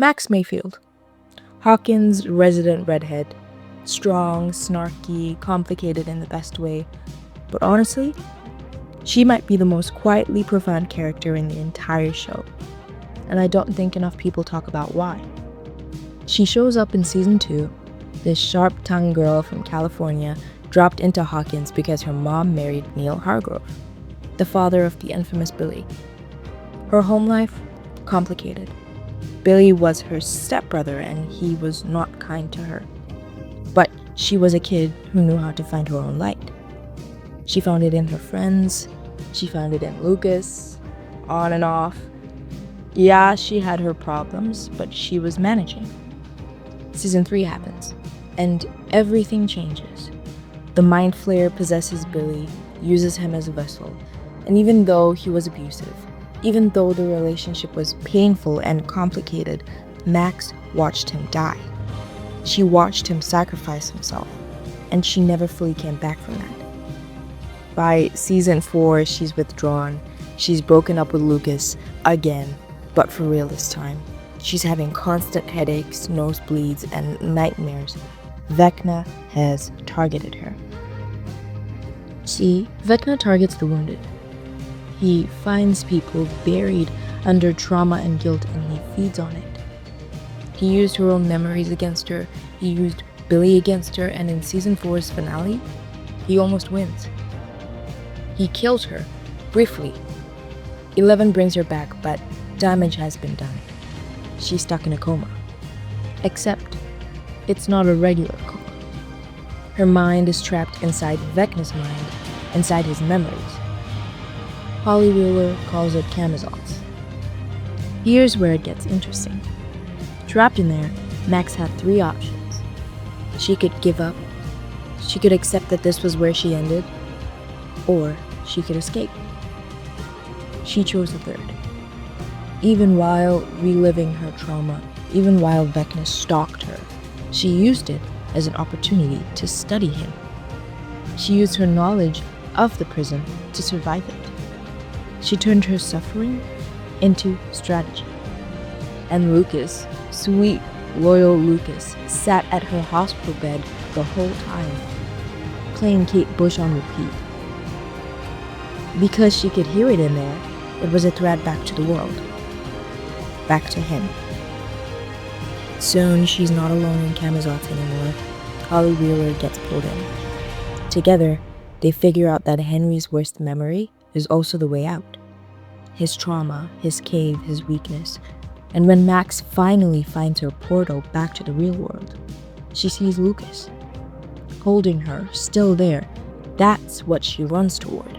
Max Mayfield, Hawkins' resident redhead. Strong, snarky, complicated in the best way. But honestly, she might be the most quietly profound character in the entire show. And I don't think enough people talk about why. She shows up in season 2, this sharp-tongued girl from California dropped into Hawkins because her mom married Neil Hargrove, the father of the infamous Billy. Her home life? Complicated. Billy was her stepbrother and he was not kind to her. But she was a kid who knew how to find her own light. She found it in her friends, she found it in Lucas, on and off. Yeah, she had her problems, but she was managing. Season 3 happens, and everything changes. The Mind Flayer possesses Billy, uses him as a vessel, and even though he was abusive, even though the relationship was painful and complicated, Max watched him die. She watched him sacrifice himself, and she never fully came back from that. By season 4, she's withdrawn. She's broken up with Lucas again, but for real this time. She's having constant headaches, nosebleeds, and nightmares. Vecna has targeted her. See, Vecna targets the wounded. He finds people buried under trauma and guilt and he feeds on it. He used her own memories against her, he used Billy against her, and in season 4's finale, he almost wins. He kills her, briefly. 11 brings her back, but damage has been done. She's stuck in a coma. Except, it's not a regular coma. Her mind is trapped inside Vecna's mind, inside his memories. Holly Wheeler calls it Camazotz. Here's where it gets interesting. Trapped in there, Max had 3 options. She could give up, she could accept that this was where she ended, or she could escape. She chose the third. Even while reliving her trauma, even while Vecna stalked her, she used it as an opportunity to study him. She used her knowledge of the prison to survive it. She turned her suffering into strategy. And Lucas, sweet, loyal Lucas, sat at her hospital bed the whole time, playing Kate Bush on repeat. Because she could hear it in there, it was a threat back to the world. Back to him. Soon, she's not alone in Camazotz anymore. Holly Wheeler gets pulled in. Together, they figure out that Henry's worst memory is also the way out. His trauma, his cave, his weakness. And when Max finally finds her portal back to the real world, she sees Lucas. Holding her, still there, that's what she runs toward.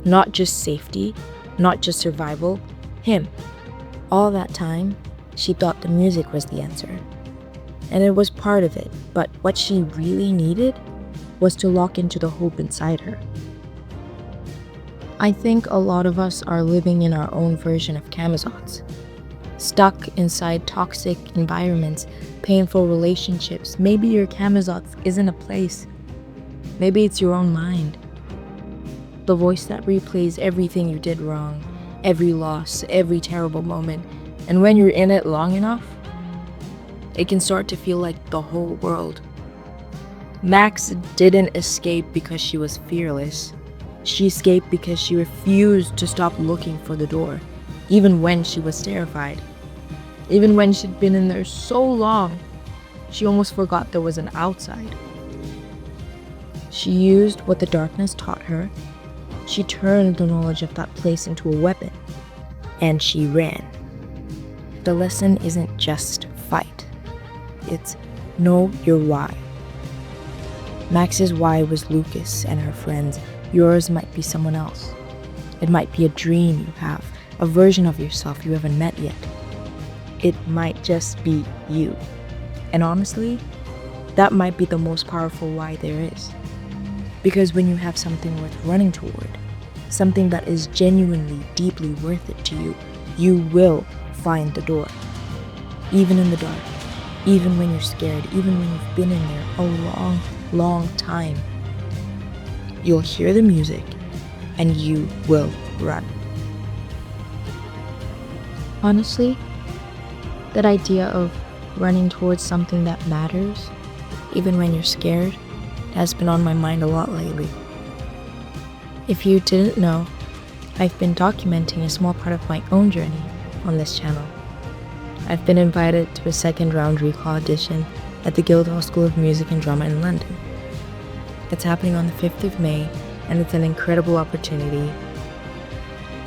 Not just safety, not just survival, him. All that time, she thought the music was the answer. And it was part of it, but what she really needed was to lock into the hope inside her. I think a lot of us are living in our own version of Camazotz. Stuck inside toxic environments, painful relationships. Maybe your Camazotz isn't a place. Maybe it's your own mind. The voice that replays everything you did wrong, every loss, every terrible moment. And when you're in it long enough, it can start to feel like the whole world. Max didn't escape because she was fearless. She escaped because she refused to stop looking for the door, even when she was terrified. Even when she'd been in there so long, she almost forgot there was an outside. She used what the darkness taught her. She turned the knowledge of that place into a weapon, and she ran. The lesson isn't just fight. It's know your why. Max's why was Lucas and her friends. Yours might be someone else. It might be a dream you have, a version of yourself you haven't met yet. It might just be you. And honestly, that might be the most powerful why there is. Because when you have something worth running toward, something that is genuinely, deeply worth it to you, you will find the door. Even in the dark, even when you're scared, even when you've been in there a long, long time, you'll hear the music and you will run. Honestly, That idea of running towards something that matters, even when you're scared, has been on my mind a lot lately. If you didn't know, I've been documenting a small part of my own journey on this channel. I've been invited to a second round recall audition at the Guildhall School of Music and Drama in London. It's happening on the 5th of May, and it's an incredible opportunity.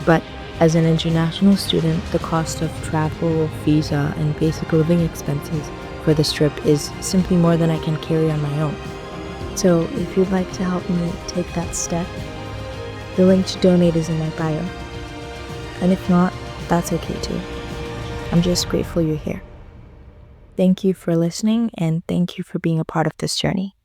But as an international student, the cost of travel, visa, and basic living expenses for this trip is simply more than I can carry on my own. So if you'd like to help me take that step, the link to donate is in my bio. And if not, that's okay too. I'm just grateful you're here. Thank you for listening, and thank you for being a part of this journey.